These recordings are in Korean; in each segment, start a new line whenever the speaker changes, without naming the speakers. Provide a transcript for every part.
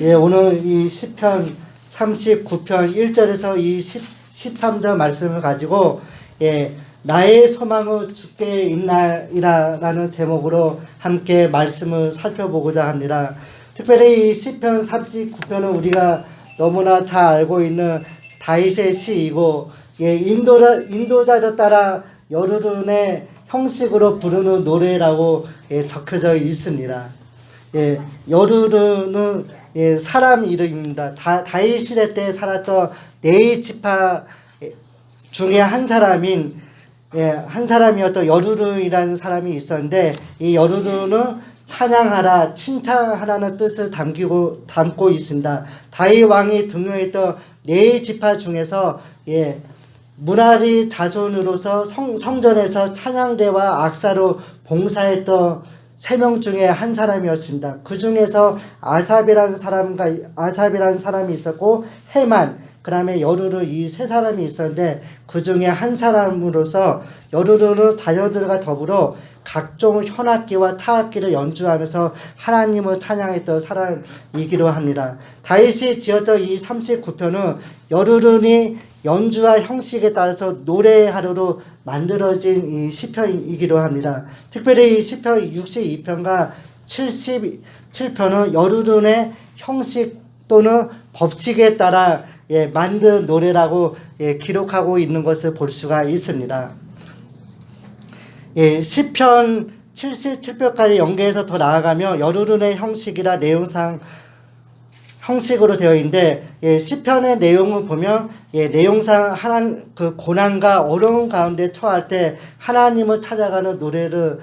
예, 오늘 이 시편 39편 1절에서 이 13절 말씀을 가지고 나의 소망은 주께 있나이라는 제목으로 함께 말씀을 살펴보고자 합니다. 특별히 이 시편 39편은 우리가 너무나 잘 알고 있는 다윗의 시이고 인도자를 따라 여르둔의 형식으로 부르는 노래라고 적혀져 있습니다. 여르둔은 사람 이름입니다. 다윗 시대 때 살았던 네 지파 중에 한 사람이었던 여르둔이라는 사람이 있었는데, 이 여르둔은 찬양하라, 칭찬하라는 뜻을 담고 있습니다. 다윗 왕이 등용했던 네 지파 중에서 무라리 자손으로서 성전에서 찬양대와 악사로 봉사했던 3명 중에 한 사람이었습니다. 그 중에서 아삽이라는 사람이 있었고, 헤만, 그 다음에 여르르, 이 3사람이 있었는데, 그 중에 한 사람으로서 여르르는 자녀들과 더불어 각종 현악기와 타악기를 연주하면서 하나님을 찬양했던 사람이기도 합니다. 다윗이 지었던 이 39편은 여르르니 연주와 형식에 따라서 노래하루로 만들어진 이 시편이기도 합니다. 특별히 이 시편 62편과 77편은 여르둔의 형식 또는 법칙에 따라 만든 노래라고 기록하고 있는 것을 볼 수가 있습니다. 시편 77편까지 연계해서 더 나아가면 여르둔의 형식이라 내용상 형식으로 되어 있는데, 시편의 내용을 보면 내용상 그 고난과 어려움 가운데 처할 때 하나님을 찾아가는 노래를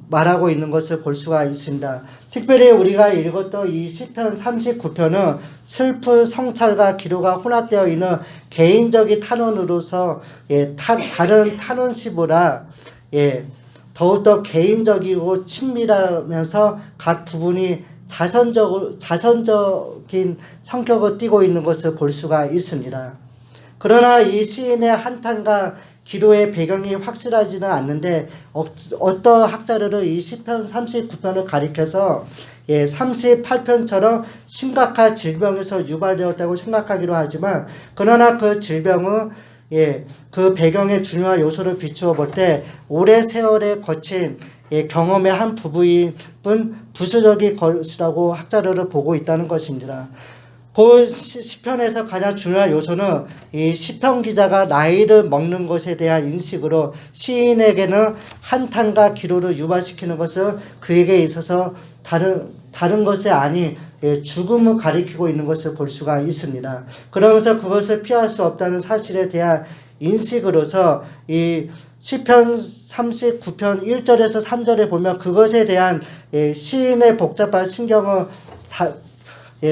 말하고 있는 것을 볼 수가 있습니다. 특별히 우리가 읽었던 이 시편 39편은 슬픈 성찰과 기도가 혼합되어 있는 개인적인 탄원으로서 다른 탄원시보다 더욱더 개인적이고 친밀하면서 각 부분이 자선적인 성격을 띠고 있는 것을 볼 수가 있습니다. 그러나 이 시인의 한탄과 기도의 배경이 확실하지는 않는데, 어떤 학자들은 이 시편 39편을 가리켜서 38편처럼 심각한 질병에서 유발되었다고 생각하기도 하지만, 그러나 그 질병은 그 배경의 중요한 요소를 비추어 볼 때 오랜 세월에 거친 경험의 한 부분인 부수적인 것이라고 학자들은 보고 있다는 것입니다. 그 시편에서 가장 중요한 요소는 이 시편 기자가 나이를 먹는 것에 대한 인식으로 시인에게는 한탄과 기도를 유발시키는 것은 그에게 있어서 다른 것이 아닌 죽음을 가리키고 있는 것을 볼 수가 있습니다. 그러면서 그것을 피할 수 없다는 사실에 대한 인식으로서 이 시편 39편 1절에서 3절에 보면 그것에 대한 시인의 복잡한 신경을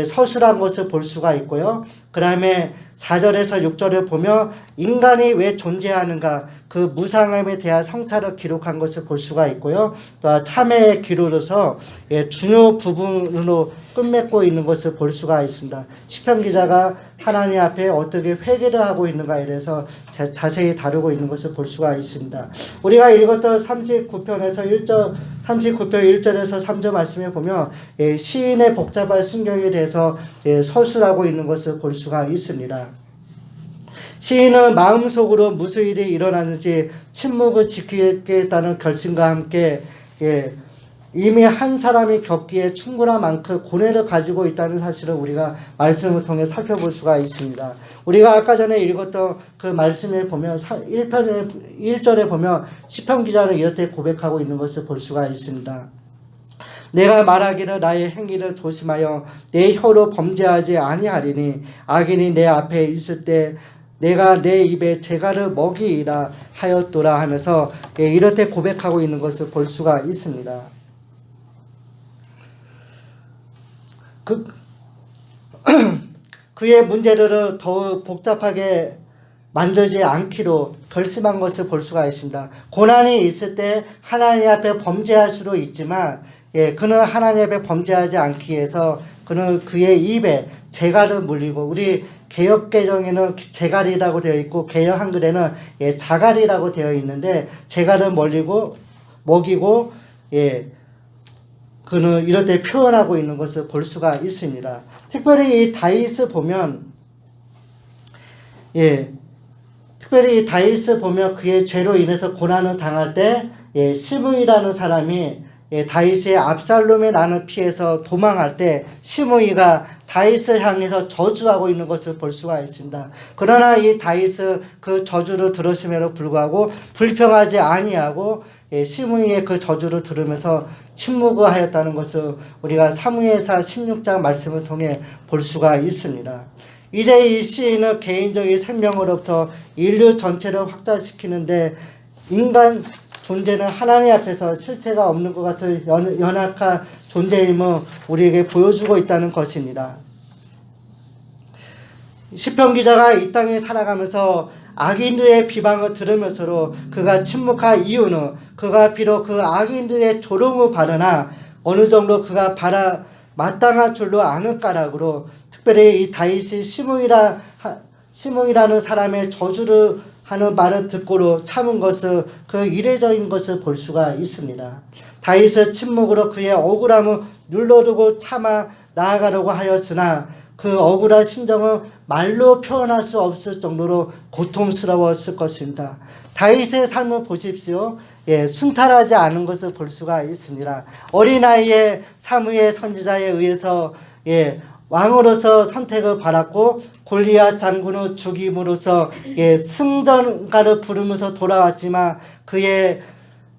서술한 것을 볼 수가 있고요. 그 다음에 4절에서 6절을 보면 인간이 왜 존재하는가, 그 무상함에 대한 성찰을 기록한 것을 볼 수가 있고요. 또 참회의 기로로서 중요 부분으로 끝맺고 있는 것을 볼 수가 있습니다. 시편 기자가 하나님 앞에 어떻게 회개를 하고 있는가에 대해서 자세히 다루고 있는 것을 볼 수가 있습니다. 우리가 읽었던 39편 1절에서 3절 말씀에 보면 시인의 복잡한 신경에 대해서 서술하고 있는 것을 볼 수가 있습니다. 시인은 마음속으로 무슨 일이 일어나는지 침묵을 지키겠다는 결심과 함께 이미 한 사람이 겪기에 충분한 만큼 고뇌를 가지고 있다는 사실을 우리가 말씀을 통해 살펴볼 수가 있습니다. 우리가 아까 전에 읽었던 그 말씀에 보면 1절에 보면 시편 기자는 이렇게 고백하고 있는 것을 볼 수가 있습니다. 내가 말하기를 나의 행위를 조심하여 내 혀로 범죄하지 아니하리니 악인이 내 앞에 있을 때 내가 내 입에 재갈을 먹이라 하였도라 하면서 이렇게 고백하고 있는 것을 볼 수가 있습니다. 그의 문제를 더욱 복잡하게 만들지 않기로 결심한 것을 볼 수가 있습니다. 고난이 있을 때 하나님 앞에 범죄할 수도 있지만 그는 하나님 앞에 범죄하지 않기 위해서 그는 그의 입에 재갈을 물리고, 우리 개역개정에는 재갈이라고 되어 있고 개역 한글에는 자갈이라고 되어 있는데, 재갈을 먹이고 그는 이럴 때 표현하고 있는 것을 볼 수가 있습니다. 특별히 이 다윗을 보면, 특별히 이 다윗을 보면 그의 죄로 인해서 고난을 당할 때, 시므이라는 사람이 다윗의 압살롬의 나는 피해서 도망할 때 시므이가 다윗을 향해서 저주하고 있는 것을 볼 수가 있습니다. 그러나 이 다윗은 그 저주를 들으심에도 불구하고 불평하지 아니하고 시므이의 그 저주를 들으면서 침묵을 하였다는 것을 우리가 사무엘상 16장 말씀을 통해 볼 수가 있습니다. 이제 이 시인은 개인적인 생명으로부터 인류 전체를 확장시키는데 인간 존재는 하나님 앞에서 실체가 없는 것 같은 연약한 존재임을 우리에게 보여주고 있다는 것입니다. 시편 기자가 이 땅에 살아가면서 악인들의 비방을 들으면서도 그가 침묵한 이유는 그가 비록 그 악인들의 조롱을 받으나 어느 정도 그가 마땅한 줄로 아는 까닭으로 특별히 이 다윗이 시므이라는 사람의 저주를 하는 말을 듣고로 참은 것을 그 이례적인 것을 볼 수가 있습니다. 다윗은 침묵으로 그의 억울함을 눌러두고 참아 나아가려고 하였으나 그 억울한 심정은 말로 표현할 수 없을 정도로 고통스러웠을 것입니다. 다윗의 삶을 보십시오. 순탄하지 않은 것을 볼 수가 있습니다. 어린아이의 사무엘 선지자에 의해서 왕으로서 선택을 받았고 골리앗 장군을 죽임으로써 승전가를 부르면서 돌아왔지만 그의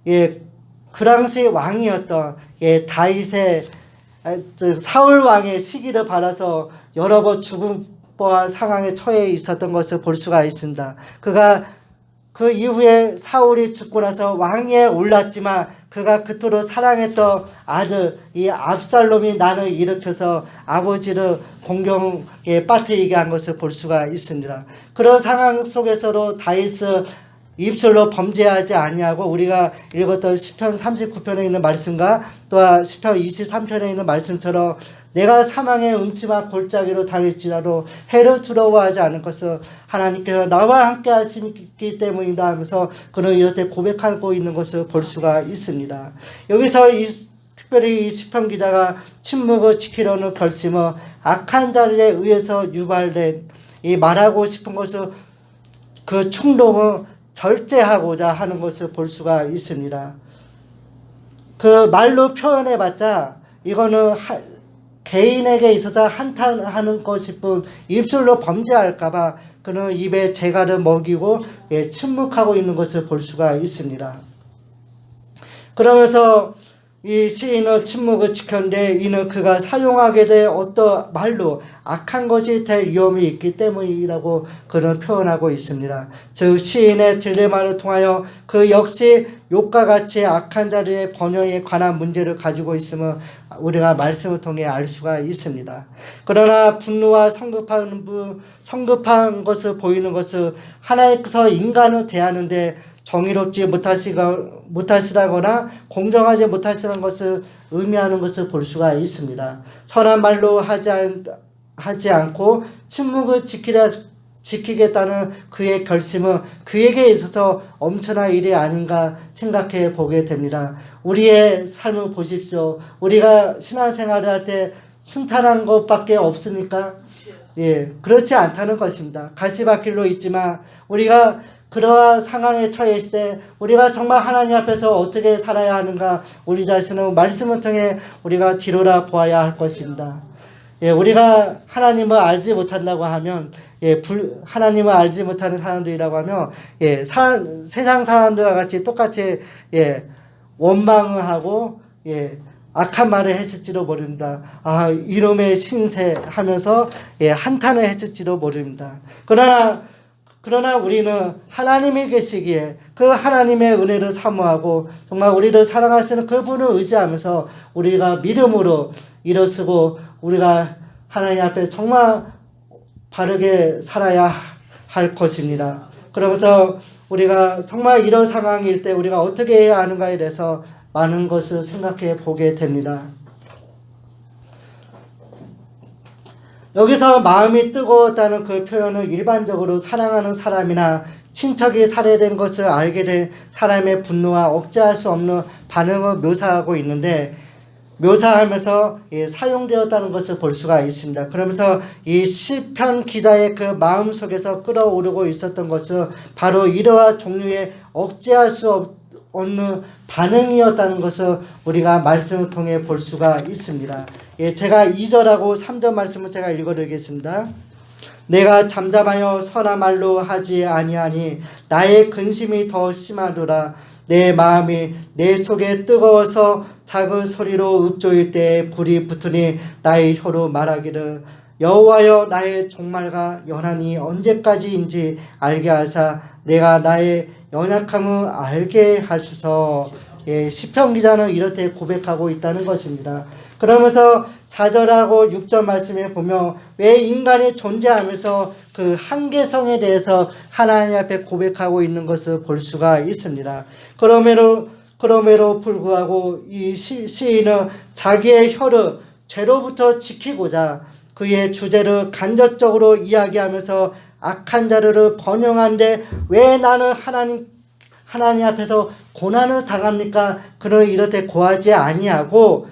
그 당시 왕이었던 다윗의 사울 왕의 시기를 받아서 여러 번 죽음 뻔한 상황에 처해 있었던 것을 볼 수가 있습니다. 그가 그 이후에 사울이 죽고 나서 왕위에 올랐지만 그가 그토록 사랑했던 아들 이 압살롬이 난을 일으켜서 아버지를 공경에 빠뜨리게 한 것을 볼 수가 있습니다. 그런 상황 속에서도 다윗은 입술로 범죄하지 아니하고 우리가 읽었던 시편 39편에 있는 말씀과 또한 시편 23편에 있는 말씀처럼 내가 사망의 음침한 골짜기로 다닐지라도 해를 두려워하지 않을 것은 하나님께서 나와 함께 하시기 때문이다 하면서 그는 이럴 때 고백하고 있는 것을 볼 수가 있습니다. 여기서 특별히 이 시편 기자가 침묵을 지키려는 결심은 악한 자들에 의해서 유발된 이 말하고 싶은 것을 그 충동을 절제하고자 하는 것을 볼 수가 있습니다. 그 말로 표현해봤자 이거는 개인에게 있어서 한탄하는 것일 뿐 입술로 범죄할까봐 그는 입에 재갈을 먹이고 침묵하고 있는 것을 볼 수가 있습니다. 그러면서 이 시인은 침묵을 지켰는데 이는 그가 사용하게 될 어떤 말로 악한 것이 될 위험이 있기 때문이라고 그는 표현하고 있습니다. 즉 시인의 딜레마를 통하여 그 역시 욕과 같이 악한 자들의 번영에 관한 문제를 가지고 있음을 우리가 말씀을 통해 알 수가 있습니다. 그러나 분노와 성급한 것을 보이는 것은 하나님께서 인간을 대하는데 정의롭지 못하시다거나 공정하지 못하시는 것을 의미하는 것을 볼 수가 있습니다. 선한 말로 하지 않고 침묵을 지키겠다는 그의 결심은 그에게 있어서 엄청난 일이 아닌가 생각해 보게 됩니다. 우리의 삶을 보십시오. 우리가 신앙생활을 할 때 순탄한 것밖에 없습니까? 그렇지 않다는 것입니다. 가시밭길로 있지만 우리가 그러한 상황에 처해 있을 때 우리가 정말 하나님 앞에서 어떻게 살아야 하는가 우리 자신을 말씀을 통해 우리가 뒤돌아 보아야 할 것입니다. 우리가 하나님을 알지 못한다고 하면 하나님을 알지 못하는 사람들이라고 하면 세상 사람들과 같이 똑같이 원망을 하고 악한 말을 했을지도 모릅니다. 이놈의 신세 하면서 한탄을 했을지도 모릅니다. 그러나 우리는 하나님이 계시기에 그 하나님의 은혜를 사모하고 정말 우리를 사랑하시는 그분을 의지하면서 우리가 믿음으로 일어서고 우리가 하나님 앞에 정말 바르게 살아야 할 것입니다. 그러면서 우리가 정말 이런 상황일 때 우리가 어떻게 해야 하는가에 대해서 많은 것을 생각해 보게 됩니다. 여기서 마음이 뜨거웠다는 그 표현은 일반적으로 사랑하는 사람이나 친척이 살해된 것을 알게 된 사람의 분노와 억제할 수 없는 반응을 묘사하고 있는데 묘사하면서 사용되었다는 것을 볼 수가 있습니다. 그러면서 이 시편 기자의 그 마음 속에서 끌어오르고 있었던 것은 바로 이러한 종류의 억제할 수 없는 반응이었다는 것을 우리가 말씀을 통해 볼 수가 있습니다. 제가 2절하고 3절 말씀을 제가 읽어드리겠습니다. 내가 잠잠하여 선한 말로 하지 아니하니 나의 근심이 더 심하도다. 내 마음이 내 속에 뜨거워서 작은 소리로 읊조일 때에 불이 붙으니 나의 혀로 말하기를 여호와여 나의 종말과 연한이 언제까지인지 알게 하사 내가 나의 연약함을 알게 하소서. 시편 기자는 이렇게 고백하고 있다는 것입니다. 그러면서 4절하고 6절 말씀에 보면 왜 인간이 존재하면서 그 한계성에 대해서 하나님 앞에 고백하고 있는 것을 볼 수가 있습니다. 그럼에도 불구하고 이 시인은 자기의 혀를 죄로부터 지키고자 그의 주제를 간접적으로 이야기하면서 악한 자를 번영하는데 왜 나는 하나님 앞에서 고난을 당합니까? 그는 이렇게 고하지 아니하고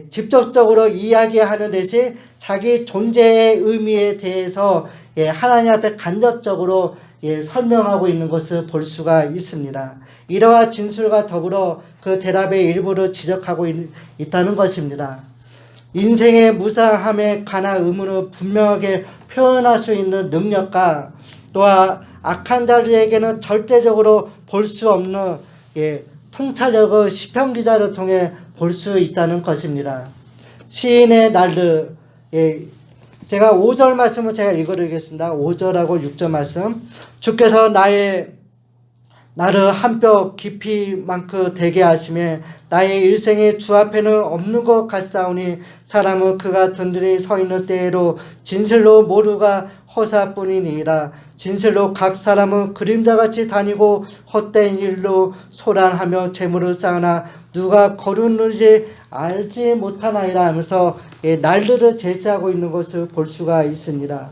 직접적으로 이야기하는 대신 자기 존재의 의미에 대해서 하나님 앞에 간접적으로 설명하고 있는 것을 볼 수가 있습니다. 이러한 진술과 더불어 그 대답의 일부를 지적하고 있다는 것입니다. 인생의 무상함에 관한 의문을 분명하게 표현할 수 있는 능력과 또한 악한 자들에게는 절대적으로 볼 수 없는 통찰력을 시편 기자를 통해 볼 수 있다는 것입니다. 시인의 날들, 제가 5절 말씀을 제가 읽어드리겠습니다. 5절하고 6절 말씀. 주께서 나를 한 뼘 깊이만큼 되게 하시며 나의 일생에 주 앞에는 없는 것 같사오니 사람은 그가 든든히 서 있는 때에로 진실로 모두가 허사뿐이니라. 진실로 각 사람은 그림자같이 다니고 헛된 일로 소란하며 재물을 쌓으나 누가 거르는지 알지 못하나이라 하면서 날들을 제시하고 있는 것을 볼 수가 있습니다.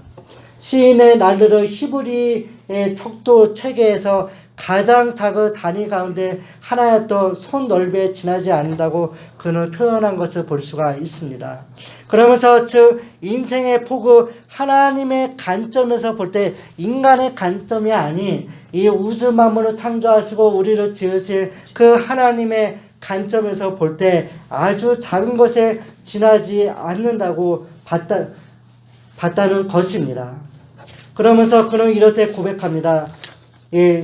시인의 날들을 히브리의 척도 체계에서 가장 작은 단위 가운데 하나였던 손 넓이에 지나지 않는다고 그는 표현한 것을 볼 수가 있습니다. 그러면서 즉 인생의 폭을 하나님의 관점에서 볼 때 인간의 관점이 아닌 이 우주 만물을 창조하시고 우리를 지으신 그 하나님의 관점에서 볼 때 아주 작은 것에 지나지 않는다고 봤다는 것입니다. 그러면서 그는 이렇게 고백합니다.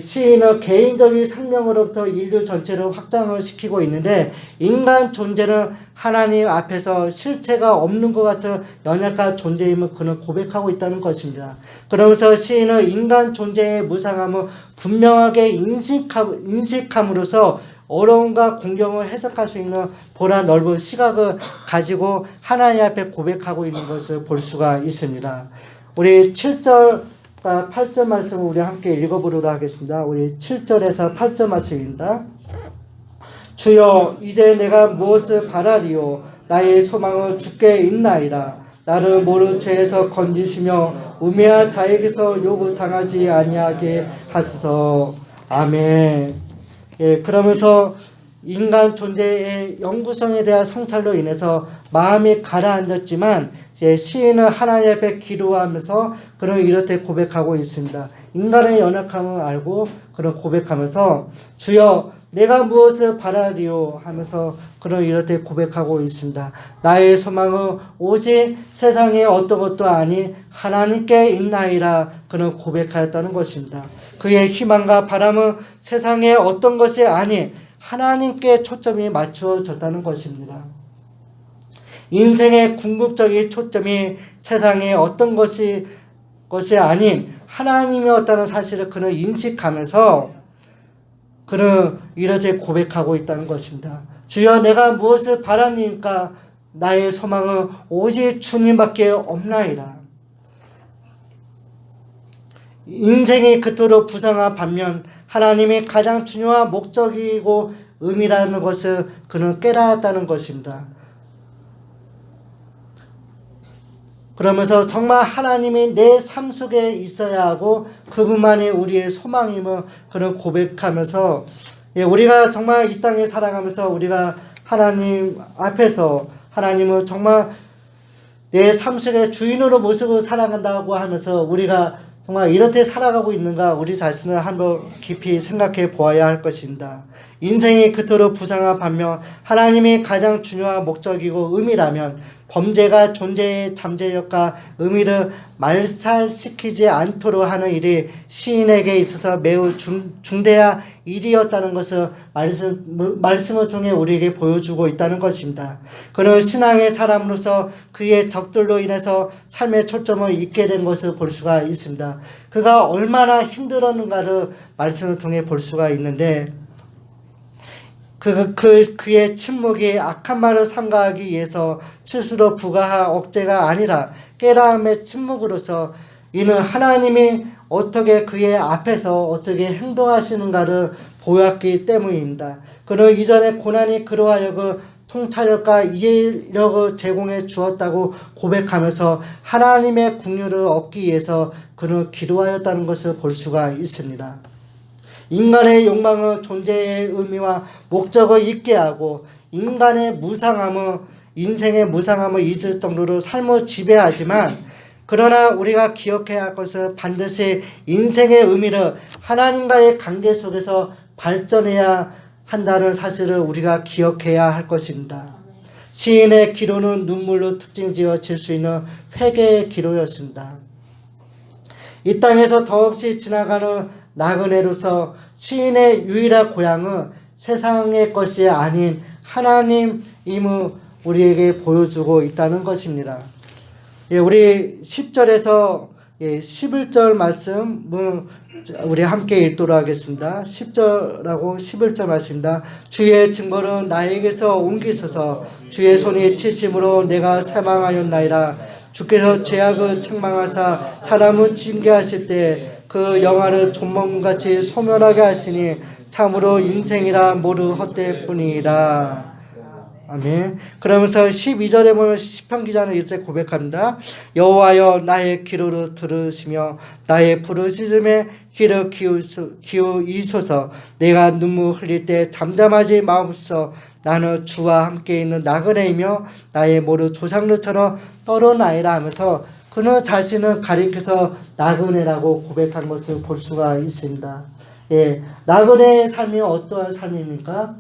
시인은 개인적인 생명으로부터 인류 전체를 확장을 시키고 있는데 인간 존재는 하나님 앞에서 실체가 없는 것 같은 연약한 존재임을 그는 고백하고 있다는 것입니다. 그러면서 시인은 인간 존재의 무상함을 분명하게 인식함으로써 어려움과 공경을 해석할 수 있는 보다 넓은 시각을 가지고 하나님 앞에 고백하고 있는 것을 볼 수가 있습니다. 우리 7절 8절 말씀을 우리 함께 읽어보도록 하겠습니다. 우리 7절에서 8절 말씀입니다. 주여 이제 내가 무엇을 바라리요 나의 소망은 주께 있나이다. 나를 모른 죄에서 건지시며 우매한 자에게서 욕을 당하지 아니하게 하소서. 아멘. 그러면서 인간 존재의 영구성에 대한 성찰로 인해서 마음이 가라앉았지만 시인은 하나님 앞에 기도하면서 그는 이렇게 고백하고 있습니다. 인간의 연약함을 알고 그는 고백하면서 주여 내가 무엇을 바라리요 하면서 그는 이렇게 고백하고 있습니다. 나의 소망은 오직 세상에 어떤 것도 아닌 하나님께 있나이라 그는 고백하였다는 것입니다. 그의 희망과 바람은 세상에 어떤 것이 아닌 하나님께 초점이 맞추어졌다는 것입니다. 인생의 궁극적인 초점이 세상에 어떤 것이 아닌 하나님이었다는 사실을 그는 인식하면서 그는 이렇게 고백하고 있다는 것입니다. 주여 내가 무엇을 바라니까 나의 소망은 오직 주님밖에 없나이다. 인생이 그토록 부상한 반면 하나님이 가장 중요한 목적이고 의미라는 것을 그는 깨달았다는 것입니다. 그러면서 정말 하나님이 내 삶 속에 있어야 하고 그분만이 우리의 소망임을 그는 고백하면서 우리가 정말 이 땅에 살아가면서 우리가 하나님 앞에서 하나님을 정말 내 삶 속의 주인으로 모시고 살아간다고 하면서 우리가 정말 이렇게 살아가고 있는가 우리 자신을 한번 깊이 생각해 보아야 할 것입니다. 인생이 그토록 부상한 반면 하나님이 가장 중요한 목적이고 의미라면 범죄가 존재의 잠재력과 의미를 말살시키지 않도록 하는 일이 시인에게 있어서 매우 중대한 일이었다는 것을 말씀을 통해 우리에게 보여주고 있다는 것입니다. 그는 신앙의 사람으로서 그의 적들로 인해서 삶의 초점을 잃게 된 것을 볼 수가 있습니다. 그가 얼마나 힘들었는가를 말씀을 통해 볼 수가 있는데 그의 침묵이 악한 말을 삼가하기 위해서 스스로 부가한 억제가 아니라 깨달음의 침묵으로서 이는 하나님이 어떻게 그의 앞에서 어떻게 행동하시는가를 보였기 때문입니다. 그는 이전에 고난이 그로 하여금 통찰력과 이해력을 제공해 주었다고 고백하면서 하나님의 긍휼을 얻기 위해서 그는 기도하였다는 것을 볼 수가 있습니다. 인간의 욕망은 존재의 의미와 목적을 잊게 하고 인간의 인생의 무상함을 잊을 정도로 삶을 지배하지만 그러나 우리가 기억해야 할 것은 반드시 인생의 의미를 하나님과의 관계 속에서 발전해야 한다는 사실을 우리가 기억해야 할 것입니다. 시인의 기도는 눈물로 특징지어질 수 있는 회개의 기도였습니다. 이 땅에서 더없이 지나가는 나그네로서 시인의 유일한 고향은 세상의 것이 아닌 하나님임을 우리에게 보여주고 있다는 것입니다. 우리 10절에서 11절 말씀을 우리 함께 읽도록 하겠습니다. 10절하고 11절 말씀입니다. 주의 증거는 나에게서 옮기소서. 주의 손이 치심으로 내가 사망하였나이다. 주께서 죄악을 책망하사 사람을 징계하실 때 그 영화를 존몽같이 소멸하게 하시니 참으로 인생이라 모두 헛되뿐이라. 아멘. 그러면서 12절에 보면 시편 기자는 이렇게 고백합니다. 여호와여 나의 기도를 들으시며 나의 부르짖음에 귀를 기울이소서. 내가 눈물 흘릴 때 잠잠하지 마옵소서. 나는 주와 함께 있는 나그네이며 나의 모두 조상들처럼 떨어나이라 하면서 그는 자신을 가리켜서 나그네라고 고백한 것을 볼 수가 있습니다. 나그네의 삶이 어떠한 삶입니까?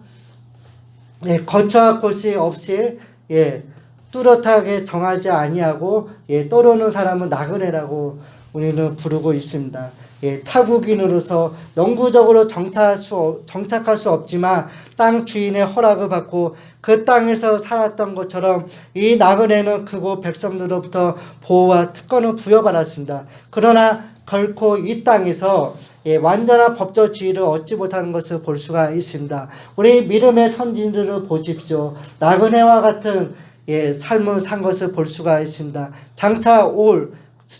거처할 곳이 없이 뚜렷하게 정하지 아니하고 떠도는 사람은 나그네라고 우리는 부르고 있습니다. 타국인으로서 영구적으로 정착할 수 없지만 땅 주인의 허락을 받고 그 땅에서 살았던 것처럼 이 나그네는 그곳 백성들로부터 보호와 특권을 부여받았습니다. 그러나 결코 이 땅에서 완전한 법적 지위를 얻지 못하는 것을 볼 수가 있습니다. 우리 믿음의 선진들을 보십시오. 나그네와 같은 삶을 산 것을 볼 수가 있습니다. 장차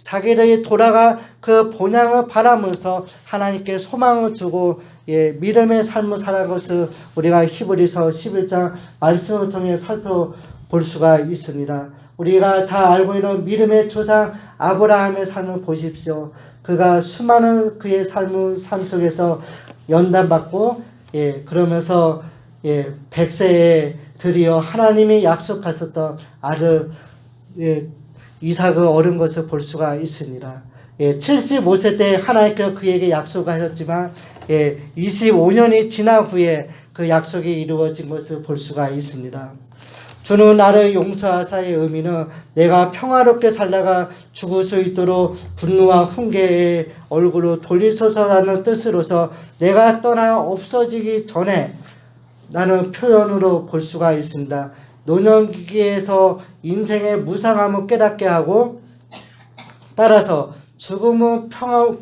자기들이 돌아가 그 본향을 바라면서 하나님께 소망을 두고 믿음의 삶을 살아간 것을 우리가 히브리서 11장 말씀을 통해 살펴볼 수가 있습니다. 우리가 잘 알고 있는 믿음의 조상 아브라함의 삶을 보십시오. 그가 수많은 그의 삶 속에서 연단받고 그러면서 100세에 드디어 하나님이 약속하셨던 아들 이삭을 얻은 것을 볼 수가 있습니다. 75세 때 하나님께서 그에게 약속하셨지만 25년이 지난 후에 그 약속이 이루어진 것을 볼 수가 있습니다. 주는 나를 용서하사의 의미는 내가 평화롭게 살다가 죽을 수 있도록 분노와 훈계의 얼굴로 돌리소서라는 뜻으로서 내가 떠나 없어지기 전에 라는 표현으로 볼 수가 있습니다. 노년기에서 인생의 무상함을 깨닫게 하고 따라서 죽음은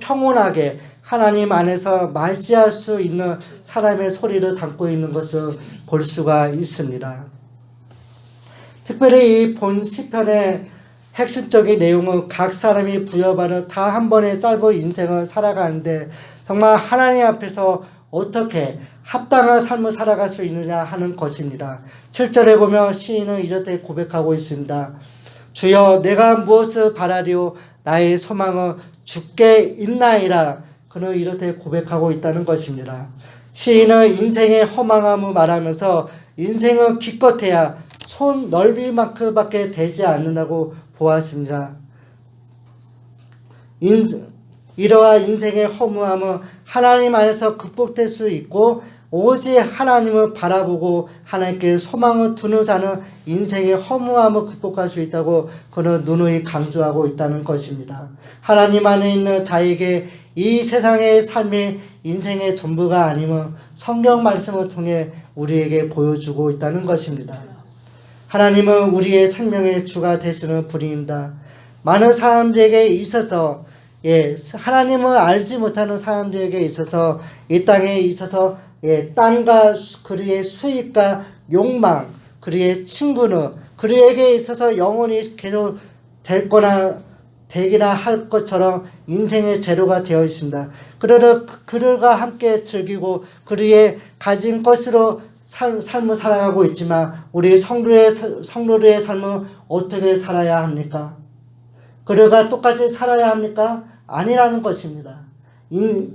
평온하게 하나님 안에서 맞이할 수 있는 사람의 소리를 담고 있는 것을 볼 수가 있습니다. 특별히 이 본 시편의 핵심적인 내용은 각 사람이 부여받은 다 한 번의 짧은 인생을 살아가는데 정말 하나님 앞에서 어떻게 합당한 삶을 살아갈 수 있느냐 하는 것입니다. 7절에 보면 시인은 이렇게 고백하고 있습니다. 주여 내가 무엇을 바라리오 나의 소망은 주께 있나이다. 그는 이렇게 고백하고 있다는 것입니다. 시인은 인생의 허망함을 말하면서 인생은 기껏해야 손 넓이만큼밖에 되지 않는다고 보았습니다. 이러한 인생의 허무함은 하나님 안에서 극복될 수 있고 오직 하나님을 바라보고 하나님께 소망을 두는 자는 인생의 허무함을 극복할 수 있다고 그는 누누이 강조하고 있다는 것입니다. 하나님 안에 있는 자에게 이 세상의 삶이 인생의 전부가 아님은 성경 말씀을 통해 우리에게 보여주고 있다는 것입니다. 하나님은 우리의 생명의 주가 되시는 분입니다. 많은 사람들에게 있어서 하나님을 알지 못하는 사람들에게 있어서 이 땅에 있어서 땅과 그리의 수입과 욕망, 그리의 친구는 그리에게 있어서 영원히 계속 되기나 할 것처럼 인생의 재료가 되어 있습니다. 그러나 그들과 함께 즐기고 그리의 가진 것으로 삶을 살아가고 있지만 우리 성도들의 삶은 어떻게 살아야 합니까? 그들과 똑같이 살아야 합니까? 아니라는 것입니다.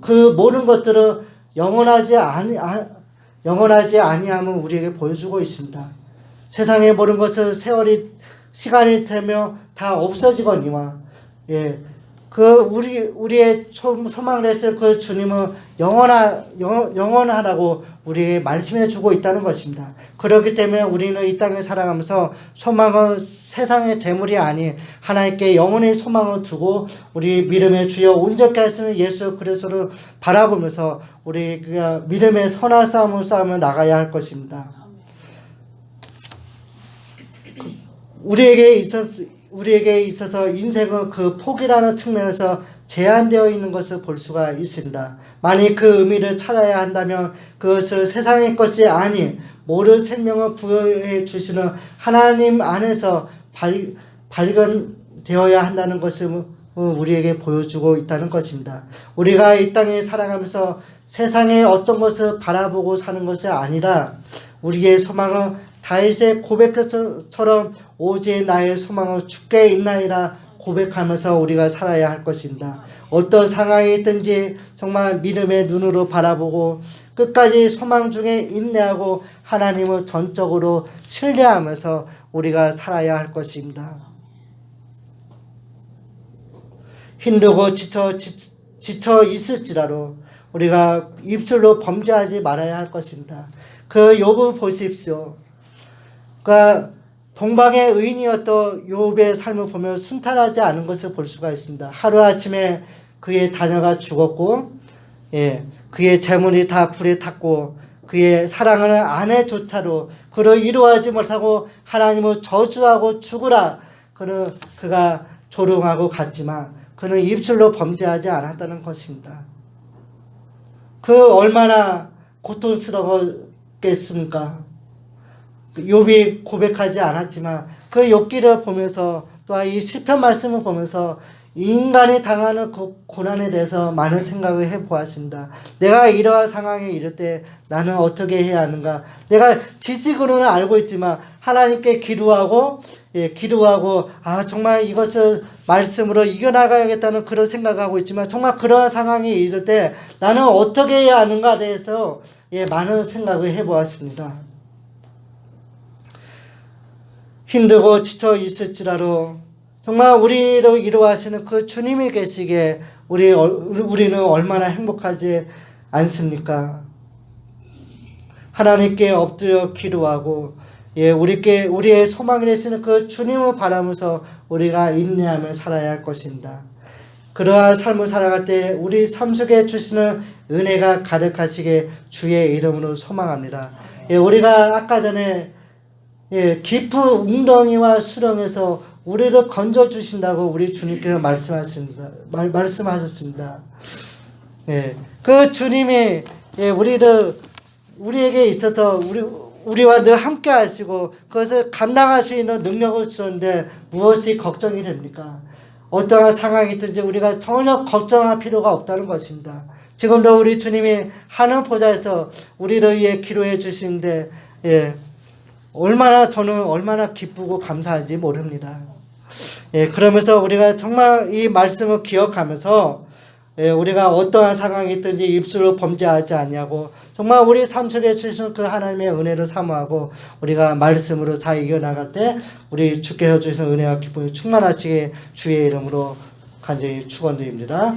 그 모든 것들은 영원하지 아니함을 우리에게 보여주고 있습니다. 세상의 모든 것은 시간이 되면 다 없어지거니와 우리의 소망을 했을 그 주님은 영원하라고 우리에게 말씀해 주고 있다는 것입니다. 그렇기 때문에 우리는 이 땅에 살아가면서 소망은 세상의 재물이 아닌 하나님께 영원히 소망을 두고 우리 믿음의 주여 온전케 하시는 예수 그리스도를 바라보면서 우리가 믿음의 선한 싸움을 싸우며 나가야 할 것입니다. 우리에게 있어서 인생은 그 포기라는 측면에서 제한되어 있는 것을 볼 수가 있습니다. 만약 그 의미를 찾아야 한다면 그것을 세상의 것이 아닌 모든 생명을 부여해 주시는 하나님 안에서 발견되어야 한다는 것을 우리에게 보여주고 있다는 것입니다. 우리가 이 땅에 살아가면서 세상의 어떤 것을 바라보고 사는 것이 아니라 우리의 소망은 다윗의 고백처럼 오직 나의 소망은 주께 있나이다 고백하면서 우리가 살아야 할 것입니다. 어떤 상황이 있든지 정말 믿음의 눈으로 바라보고 끝까지 소망 중에 인내하고 하나님을 전적으로 신뢰하면서 우리가 살아야 할 것입니다. 힘들고 지쳐 있을지라도 우리가 입술로 범죄하지 말아야 할 것입니다. 그 욥을 보십시오. 그러니까 동방의 의인이었던 욥의 삶을 보면 순탄하지 않은 것을 볼 수가 있습니다. 하루아침에 그의 자녀가 죽었고 그의 재물이 다 불에 탔고 그의 사랑하는 아내조차도 그를 이루어하지 못하고 하나님을 저주하고 죽으라 그가 조롱하고 갔지만 그는 입술로 범죄하지 않았다는 것입니다. 그 얼마나 고통스러웠겠습니까? 욥이 고백하지 않았지만 그 욥기를 보면서 또 이 시편 말씀을 보면서 인간이 당하는 그 고난에 대해서 많은 생각을 해보았습니다. 내가 이러한 상황에 이를 때 나는 어떻게 해야 하는가? 내가 지식으로는 알고 있지만 하나님께 기도하고 정말 이것을 말씀으로 이겨나가야겠다는 그런 생각하고 있지만 정말 그러한 상황에 이를 때 나는 어떻게 해야 하는가에 대해서 많은 생각을 해보았습니다. 힘들고 지쳐 있을지라도 정말 우리를 이루하시는 그 주님이 계시기에 우리는 얼마나 행복하지 않습니까? 하나님께 엎드려 기도하고 우리의 소망이 되시는 그 주님을 바라면서 우리가 인내하며 살아야 할 것입니다. 그러한 삶을 살아갈 때 우리 삶 속에 주시는 은혜가 가득하시게 주의 이름으로 소망합니다. 우리가 아까 전에 깊은 웅덩이와 수렁에서 우리를 건져주신다고 우리 주님께서 말씀하셨습니다. 그 주님이 우리에게 있어서 우리와 늘 함께 하시고 그것을 감당할 수 있는 능력을 주셨는데 무엇이 걱정이 됩니까? 어떠한 상황이 있든지 우리가 전혀 걱정할 필요가 없다는 것입니다. 지금도 우리 주님이 하늘 보좌에서 우리를 위해 기도해 주시는데 저는 얼마나 기쁘고 감사한지 모릅니다. 그러면서 우리가 정말 이 말씀을 기억하면서 우리가 어떠한 상황이 있든지 입술로 범죄하지 않냐고 정말 우리 삶 속에 주시는 그 하나님의 은혜를 사모하고 우리가 말씀으로 다 이겨나갈 때 우리 주께서 주시는 은혜와 기쁨이 충만하시게 주의 이름으로 간절히 축원드립니다.